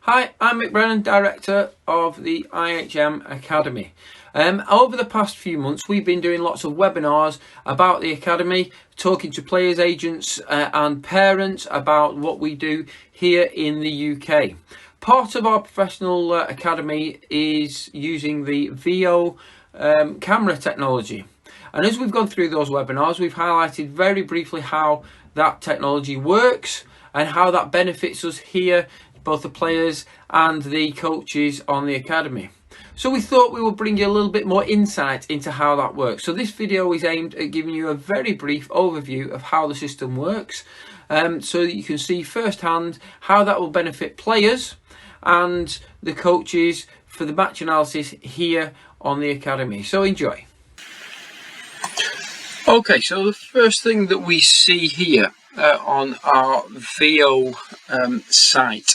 Hi, I'm Mick Brennan, Director of the IHM Academy. Over the past few months, we've been doing lots of webinars about the Academy, talking to players, agents and parents about what we do here in the UK. Part of our professional academy is using the Veo Camera technology. And as we've gone through those webinars, we've highlighted very briefly how that technology works and how that benefits us here, both the players and the coaches on the academy. So we thought we would bring you a little bit more insight into how that works. So this video is aimed at giving you a very brief overview of how the system works, so that you can see firsthand how that will benefit players and the coaches for the match analysis here on the academy. So enjoy. Okay, so the first thing that we see here on our Veo site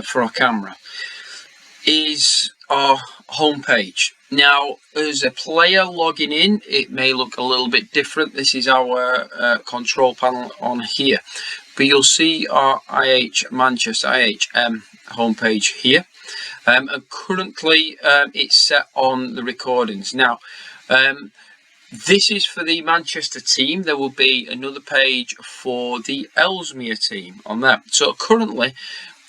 for our camera is our homepage. Now, as a player logging in, it may look a little bit different. This is our control panel on here, but you'll see our IHM homepage here, and currently it's set on the recordings. Now, this is for the Manchester team. There will be another page for the Ellesmere team on that. So currently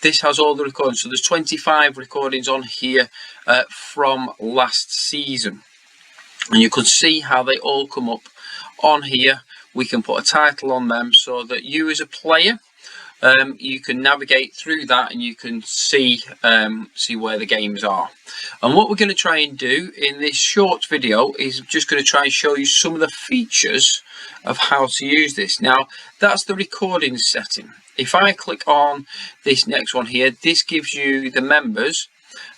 this has all the recordings. So there's 25 recordings on here from last season. And you can see how they all come up on here. We can put a title on them so that you as a player, you can navigate through that and you can see where the games are. And what we're going to try and do in this short video is just going to try and show you some of the features of how to use this. Now, that's the recording setting. If I click on this next one here, this gives you the members,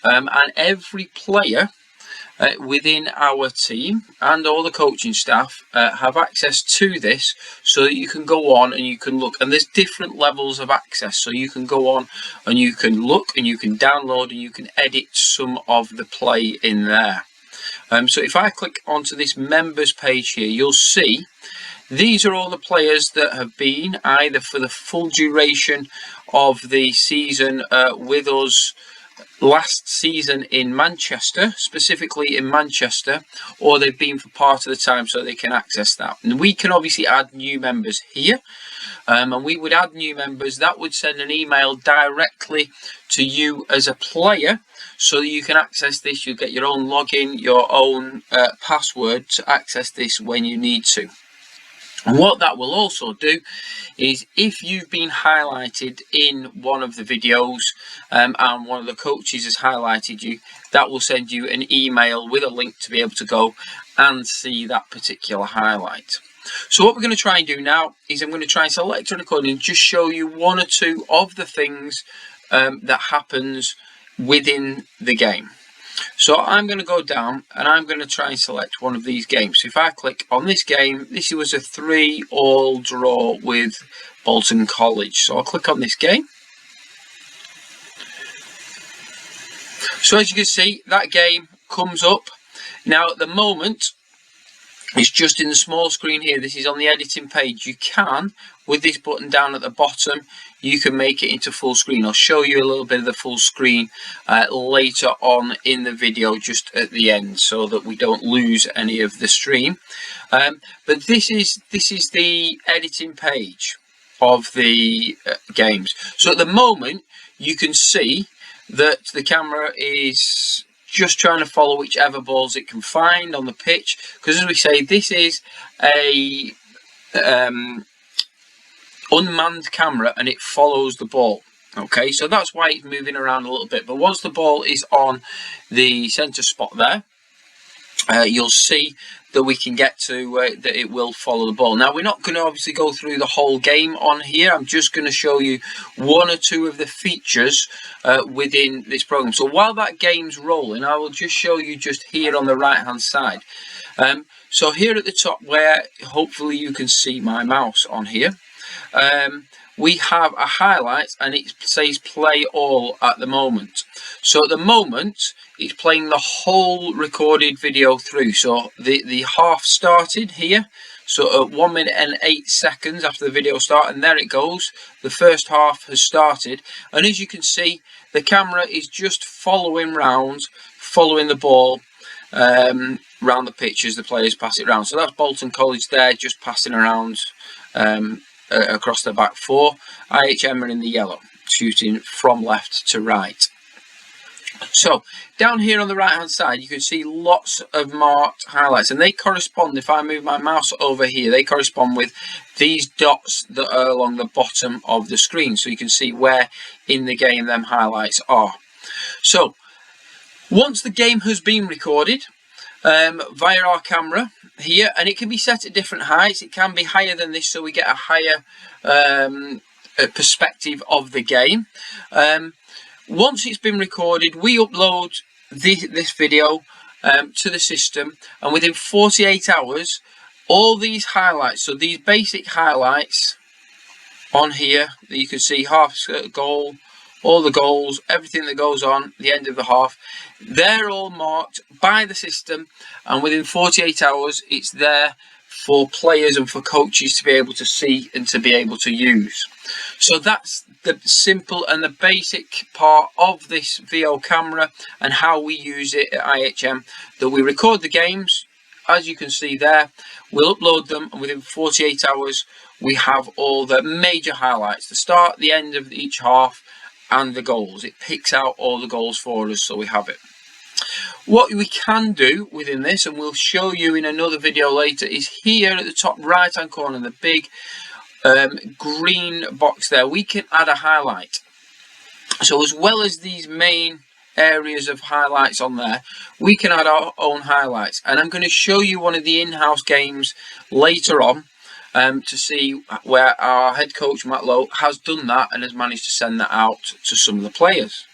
and every player within our team and all the coaching staff have access to this, so that you can go on and you can look, and there's different levels of access, so you can go on and you can look and you can download and you can edit some of the play in there. So if I click onto this members page here, you'll see these are all the players that have been either for the full duration of the season with us last season in Manchester, specifically in Manchester, or they've been for part of the time, so they can access that. And we can obviously add new members here, and we would add new members. That would send an email directly to you as a player, so that you can access this. You get your own login, your own password to access this when you need to. And what that will also do is, if you've been highlighted in one of the videos and one of the coaches has highlighted you, that will send you an email with a link to be able to go and see that particular highlight. So what we're going to try and do now is I'm going to try and select a recording and just show you one or two of the things that happens within the game. So I'm going to go down and I'm going to try and select one of these games. So if I click on this game, this was a 3-all draw with Bolton College. So I'll click on this game. So as you can see, that game comes up. Now at the moment, it's just in the small screen here. This is on the editing page. You can, with this button down at the bottom, you can make it into full screen. I'll show you a little bit of the full screen later on in the video, just at the end, so that we don't lose any of the stream. But this is the editing page of the games. So at the moment, you can see that the camera is just trying to follow whichever balls it can find on the pitch, because as we say, this is a unmanned camera and it follows the ball. Okay, so that's why it's moving around a little bit. But once the ball is on the center spot there, you'll see that we can get to that it will follow the ball. Now, we're not going to obviously go through the whole game on here. I'm just going to show you one or two of the features within this program. So while that game's rolling, I will just show you just here on the right hand side. So here at the top, where hopefully you can see my mouse on here, we have a highlight and it says play all at the moment. So at the moment it's playing the whole recorded video through. So the half started here, So at 1 minute and 8 seconds after the video start, and there it goes. The first half has started, and as you can see, the camera is just following the ball round the pitch as the players pass it round. So that's Bolton College there, just passing around across the back four. IHM are in the yellow, shooting from left to right. So down here on the right hand side, you can see lots of marked highlights, and they correspond, if I move my mouse over here, they correspond with these dots that are along the bottom of the screen, so you can see where in the game them highlights are. So once the game has been recorded via our camera here, and it can be set at different heights, it can be higher than this, so we get a higher perspective of the game. Once it's been recorded, we upload this video to the system, and within 48 hours, all these highlights, so these basic highlights on here that you can see, half goal, all the goals, everything that goes on at the end of the half, they're all marked by the system, and within 48 hours, it's there for players and for coaches to be able to see and to be able to use. So that's the simple and the basic part of this Veo camera and how we use it at IHM, that we record the games, as you can see there, we'll upload them, and within 48 hours we have all the major highlights, the start, the end of each half, and the goals. It picks out all the goals for us, so we have it. What we can do within this, and we'll show you in another video later, is here at the top right hand corner, the big green box there, we can add a highlight. So as well as these main areas of highlights on there, we can add our own highlights, and I'm going to show you one of the in-house games later on to see where our head coach Matt Lowe has done that and has managed to send that out to some of the players.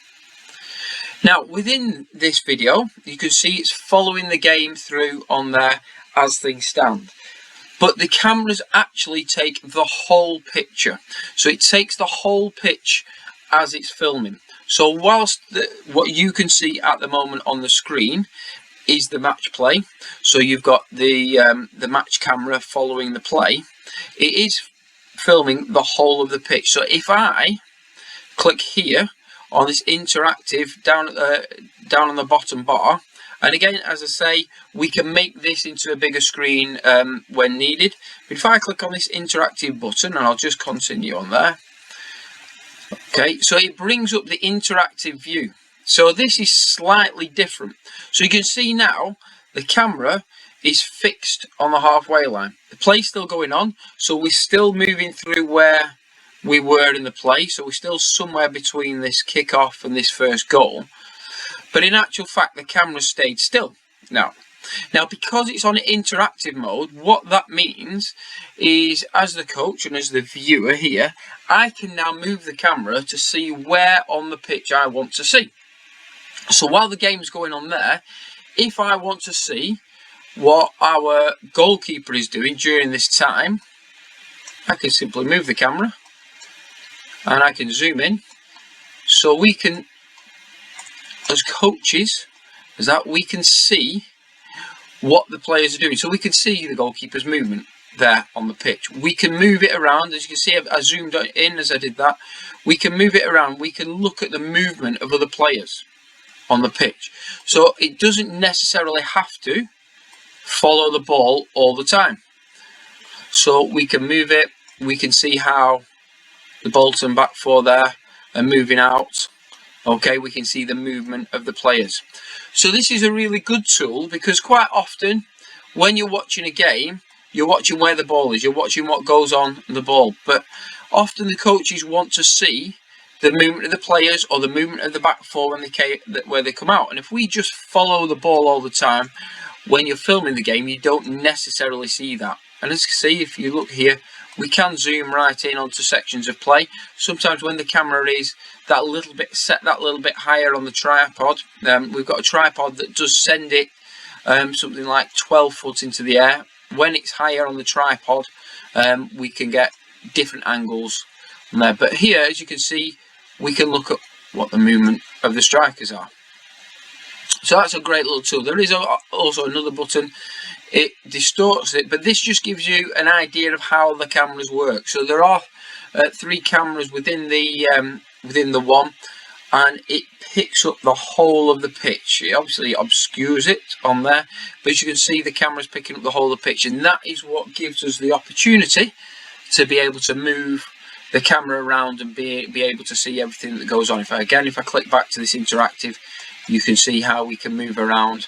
Now within this video, you can see it's following the game through on there as things stand, but the cameras actually take the whole picture, so it takes the whole pitch as it's filming. So whilst what you can see at the moment on the screen is the match play, so you've got the match camera following the play, it is filming the whole of the pitch. So if I click here on this interactive down on the bottom bar, and again, as I say, we can make this into a bigger screen when needed, but if I click on this interactive button, and I'll just continue on there, okay, so it brings up the interactive view. So this is slightly different. So you can see now the camera is fixed on the halfway line. The play's still going on, so we're still moving through where we were in the play. So we're still somewhere between this kick-off and this first goal. But in actual fact, the camera stayed still. Now, because it's on interactive mode, what that means is, as the coach and as the viewer here, I can now move the camera to see where on the pitch I want to see. So while the game's going on there, if I want to see what our goalkeeper is doing during this time, I can simply move the camera and I can zoom in, so we can, as coaches, we can see what the players are doing. So we can see the goalkeeper's movement there on the pitch. We can move it around, as you can see, I zoomed in as I did that. We can move it around, we can look at the movement of other players on the pitch. So it doesn't necessarily have to follow the ball all the time. So we can move it, we can see how the Bolton back four there are moving out. Okay, we can see the movement of the players. So this is a really good tool, because quite often when you're watching a game, you're watching where the ball is, you're watching what goes on the ball, but often the coaches want to see the movement of the players or the movement of the back four where they come out. And if we just follow the ball all the time, when you're filming the game, you don't necessarily see that. And as you can see, if you look here, we can zoom right in onto sections of play. Sometimes when the camera is that little bit higher on the tripod, we've got a tripod that does send it something like 12 foot into the air. When it's higher on the tripod, we can get different angles from there. But here, as you can see, we can look at what the movement of the strikers are. So that's a great little tool. There is also another button. It distorts it, but this just gives you an idea of how the cameras work. So there are 3 cameras within the one, and it picks up the whole of the pitch. It obviously obscures it on there, but as you can see, the camera's picking up the whole of the pitch, and that is what gives us the opportunity to be able to move the camera around and be able to see everything that goes on. If I click back to this interactive, you can see how we can move around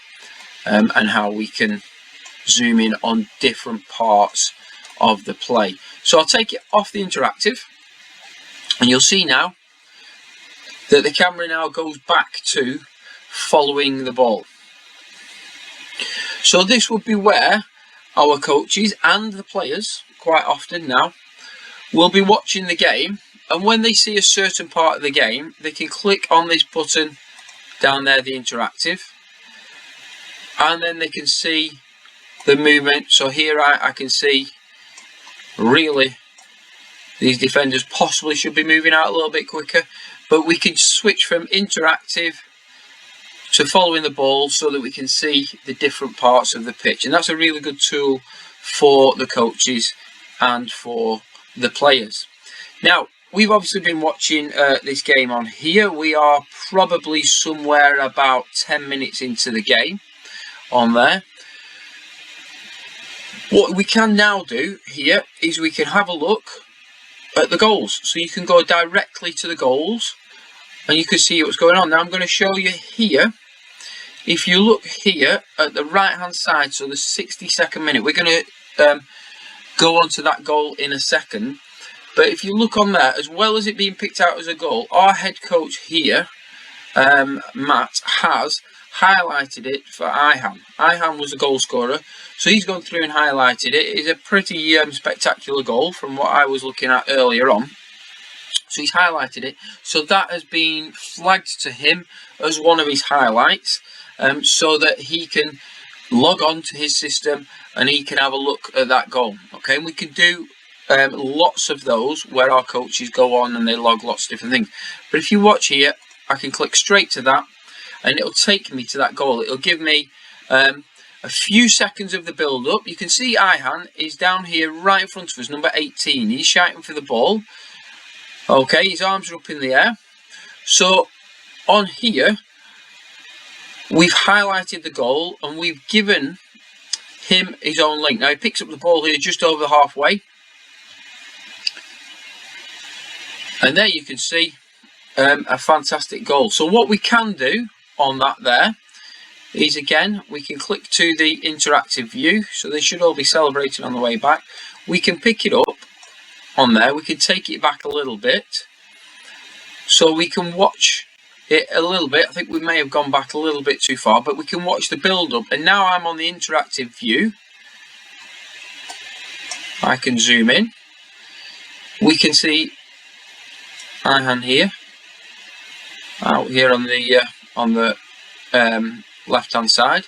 and how we can zoom in on different parts of the play. So I'll take it off the interactive, and you'll see now that the camera now goes back to following the ball. So this would be where our coaches and the players quite often now will be watching the game, and when they see a certain part of the game, they can click on this button down there, the interactive, and then they can see the movement. So here I can see really these defenders possibly should be moving out a little bit quicker, but we can switch from interactive to following the ball so that we can see the different parts of the pitch, and that's a really good tool for the coaches and for the players. Now, we've obviously been watching this game on here. We are probably somewhere about 10 minutes into the game on there. What we can now do here is we can have a look at the goals. So you can go directly to the goals and you can see what's going on. Now I'm going to show you here. If you look here at the right hand side, so the 62nd minute, we're going to go on to that goal in a second. But if you look on there, as well as it being picked out as a goal, our head coach here, Matt, has highlighted it for IHM. IHM was a goal scorer, so he's gone through and highlighted it. It's a pretty spectacular goal from what I was looking at earlier on. So he's highlighted it, so that has been flagged to him as one of his highlights, so that he can log on to his system and he can have a look at that goal. Okay, and we can do lots of those where our coaches go on and they log lots of different things. But if you watch here, I can click straight to that and it'll take me to that goal. It'll give me a few seconds of the build up. You can see Ihan is down here right in front of us, number 18. He's shouting for the ball. Okay, his arms are up in the air. So on here, we've highlighted the goal and we've given him his own link. Now he picks up the ball here just over halfway. And there you can see a fantastic goal. So what we can do on that there is, again, we can click to the interactive view. So they should all be celebrating on the way back. We can pick it up on there. We can take it back a little bit. So we can watch it a little bit. I think we may have gone back a little bit too far, but we can watch the build up. And now I'm on the interactive view. I can zoom in. We can see Ihan here, out here on the left hand side.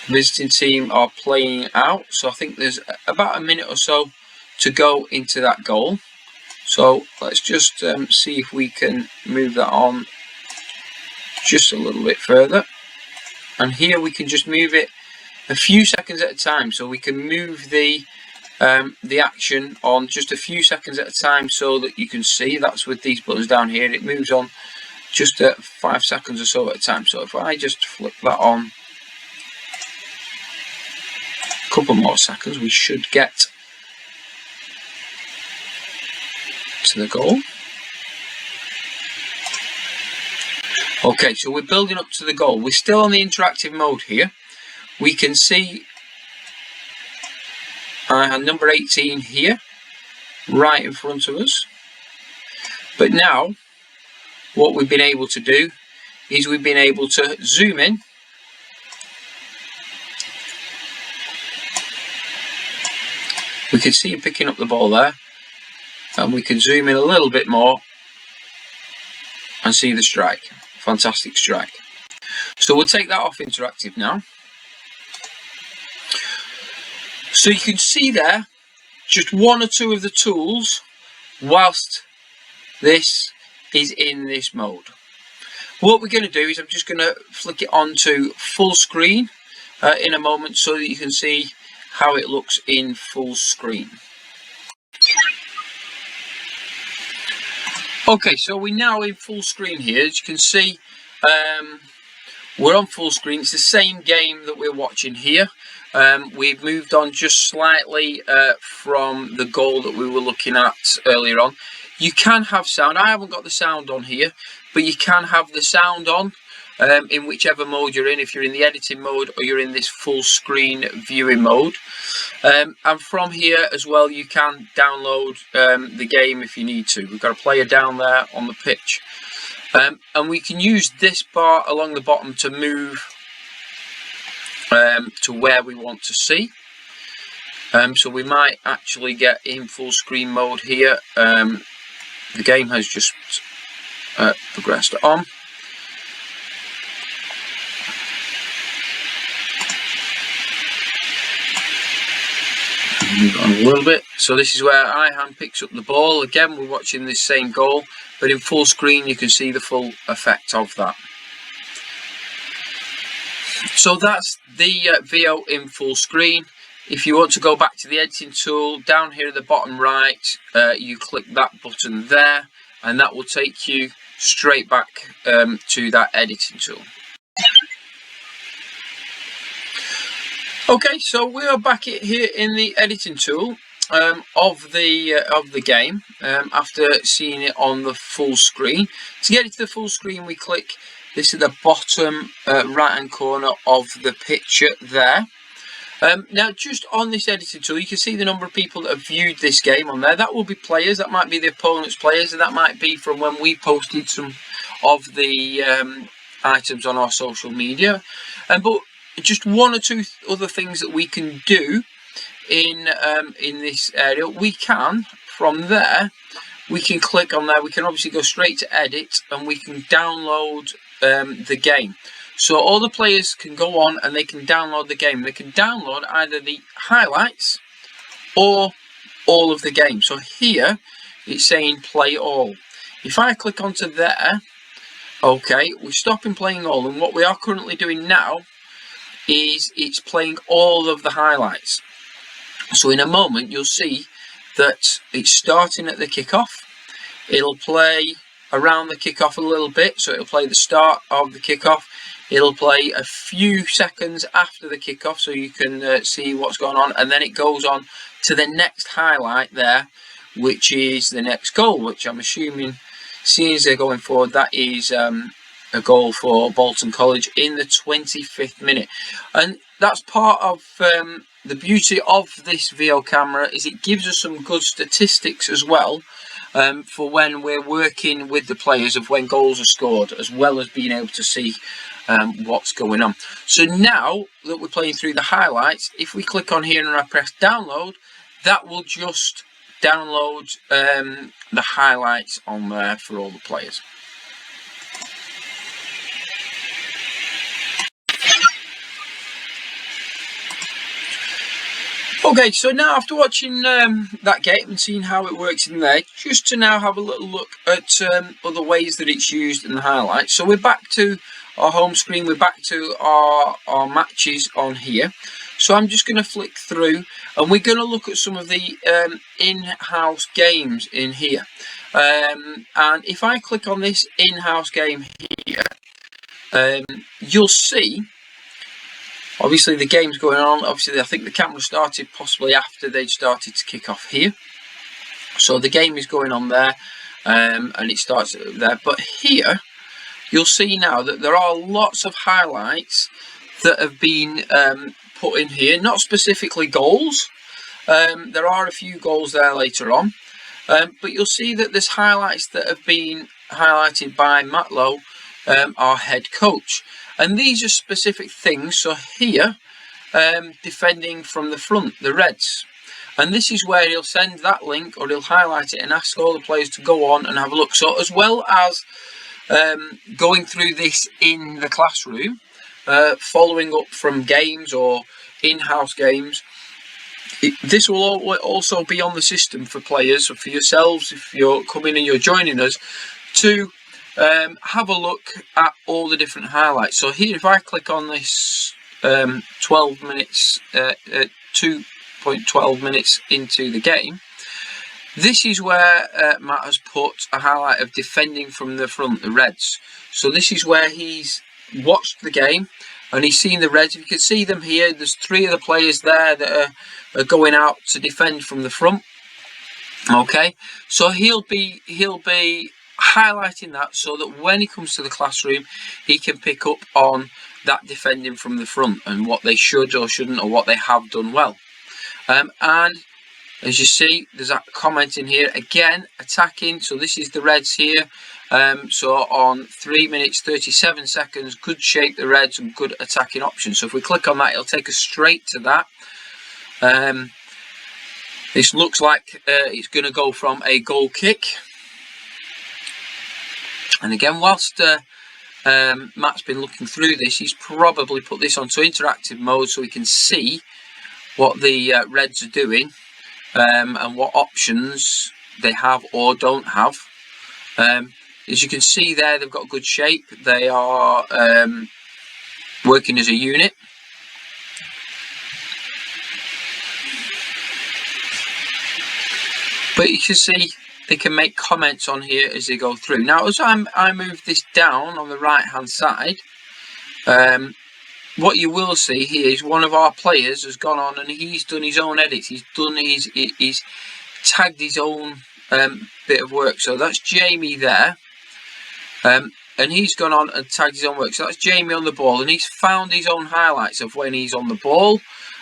Visiting team are playing out, so I think there's about a minute or so to go into that goal. So let's just see if we can move that on just a little bit further. And here we can just move it a few seconds at a time, so we can move the action on just a few seconds at a time so that you can see. That's with these buttons down here. It moves on just at 5 seconds or so at a time. So if I just flick that on a couple more seconds, we should get to the goal. Okay, so we're building up to the goal. We're still on the interactive mode here. We can see number 18 here, right in front of us. But now, what we've been able to do is we've been able to zoom in. We can see him picking up the ball there. And we can zoom in a little bit more and see the strike. Fantastic strike. So we'll take that off interactive now. So you can see there just one or two of the tools whilst this is in this mode. What we're going to do is I'm just going to flick it on to full screen in a moment so that you can see how it looks in full screen. Okay, so we're now in full screen here. As you can see, we're on full screen. It's the same game that we're watching here. We've moved on just slightly from the goal that we were looking at earlier on. You can have sound. I haven't got the sound on here, but you can have the sound on in whichever mode you're in, if you're in the editing mode or you're in this full screen viewing mode. And from here as well, you can download the game if you need to. We've got a player down there on the pitch. And we can use this bar along the bottom to move to where we want to see. So we might actually get in full screen mode here. The game has just progressed on. Move on a little bit. So this is where IHM picks up the ball. Again, we're watching this same goal, but in full screen you can see the full effect of that. So that's the Veo in full screen. If you want to go back to the editing tool, down here at the bottom right, you click that button there, and that will take you straight back to that editing tool. Okay, so we are back here in the editing tool of the game after seeing it on the full screen. To get it to the full screen, we click this at the bottom right hand corner of the picture there. Now, just on this editing tool, you can see the number of people that have viewed this game on there. That will be players. That might be the opponent's players, and that might be from when we posted some of the items on our social media. But just one or two other things that we can do in this area. We can, from there, we can click on there. We can obviously go straight to edit, and we can download the game. So all the players can go on and they can download the game. They can download either the highlights or all of the game. So here it's saying play all. If I click onto there, okay, we're stopping playing all, and what we are currently doing now is it's playing all of the highlights. So in a moment you'll see that it's starting at the kickoff. It'll play around the kickoff a little bit, so it'll play the start of the kickoff. It'll play a few seconds after the kickoff, so you can see what's going on, and then it goes on to the next highlight there, which is the next goal, which I'm assuming, seeing as they're going forward, that is a goal for Bolton College in the 25th minute. And that's part of the beauty of this Veo camera, is it gives us some good statistics as well for when we're working with the players of when goals are scored, as well as being able to see what's going on. So now that we're playing through the highlights, if we click on here and I press download, that will just download the highlights on there for all the players. Okay, so now after watching that game and seeing how it works in there, just to now have a little look at other ways that it's used in the highlights. So we're back to our home screen, we're back to our matches on here. So I'm just going to flick through and we're going to look at some of the in-house games in here. And if I click on this in-house game here, you'll see obviously the game's going on. Obviously I think the camera started possibly after they'd started to kick off here. So the game is going on there and it starts there. But here you'll see now that there are lots of highlights that have been put in here. Not specifically goals. There are a few goals there later on. But you'll see that there's highlights that have been highlighted by Matt Lowe, our head coach. And these are specific things. So here, defending from the front, the Reds. And this is where he'll send that link, or he'll highlight it and ask all the players to go on and have a look. So as well as going through this in the classroom, following up from games or in-house games, this will also be on the system for players, or for yourselves, if you're coming and you're joining us, to have a look at all the different highlights. So here, if I click on this 12 minutes, 2.12 minutes into the game, this is where Matt has put a highlight of defending from the front, the Reds. So this is where he's watched the game and he's seen the Reds. If you can see them here, there's 3 of the players there that are going out to defend from the front. Okay, so he'll be highlighting that so that when he comes to the classroom, he can pick up on that defending from the front and what they should or shouldn't, or what they have done well. And as you see, there's that comment in here again, attacking. So this is the Reds here. So on 3 minutes 37 seconds, good shape, the Reds, and good attacking options. So if we click on that, it'll take us straight to that. This looks like it's going to go from a goal kick. And again, whilst Matt's been looking through this, he's probably put this onto interactive mode so we can see what the Reds are doing and what options they have or don't have. As you can see there, they've got good shape. They are working as a unit. But you can see they can make comments on here as they go through. Now, as I move this down on the right hand side, what you will see here is one of our players has gone on and he's done his own edits. He's tagged his own bit of work. So that's Jamie there. And he's gone on and tagged his own work. So that's Jamie on the ball, and he's found his own highlights of when he's on the ball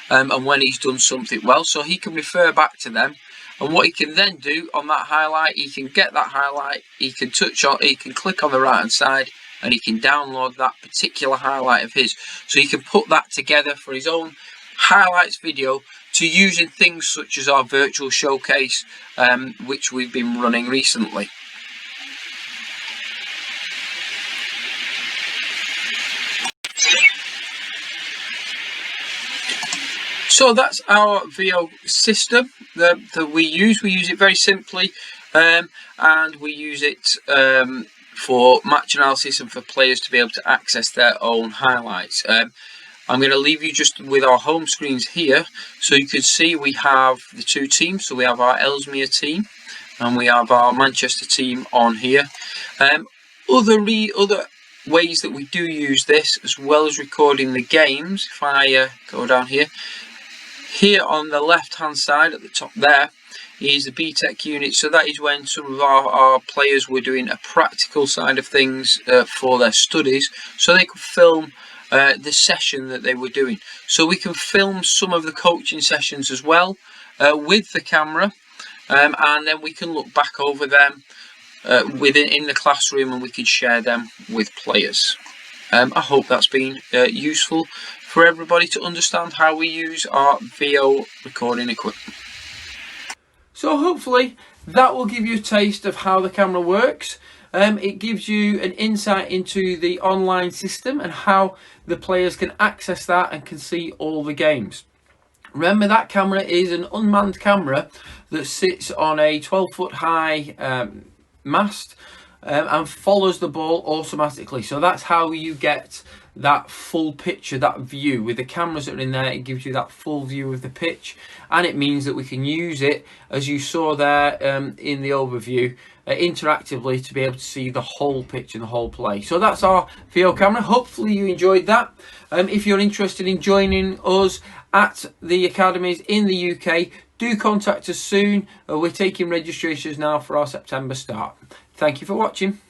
and when he's done something well. So he can refer back to them. And what he can then do on that highlight, he can get that highlight, he can touch on, he can click on the right hand side, and he can download that particular highlight of his. So he can put that together for his own highlights video to use in things such as our virtual showcase, which we've been running recently. So that's our Veo system that we use. We use it very simply, and we use it for match analysis and for players to be able to access their own highlights. I'm going to leave you just with our home screens here, so you can see we have the 2 teams. So we have our Ellesmere team and we have our Manchester team on here. Other ways that we do use this, as well as recording the games, if I go down here. Here on the left hand side at the top there is the BTEC unit. So that is when some of our players were doing a practical side of things for their studies, so they could film the session that they were doing. So we can film some of the coaching sessions as well with the camera, and then we can look back over them in the classroom, and we can share them with players. I hope that's been useful for everybody to understand how we use our Veo recording equipment. So hopefully that will give you a taste of how the camera works. It gives you an insight into the online system and how the players can access that and can see all the games. Remember, that camera is an unmanned camera that sits on a 12-foot high mast and follows the ball automatically. So that's how you get that full picture, that view. With the cameras that are in there, it gives you that full view of the pitch, and it means that we can use it, as you saw there in the overview, interactively, to be able to see the whole pitch and the whole play. So that's our Veo camera. Hopefully you enjoyed that. If you're interested in joining us at the academies in the UK, do contact us soon. We're taking registrations now for our September start. Thank you for watching.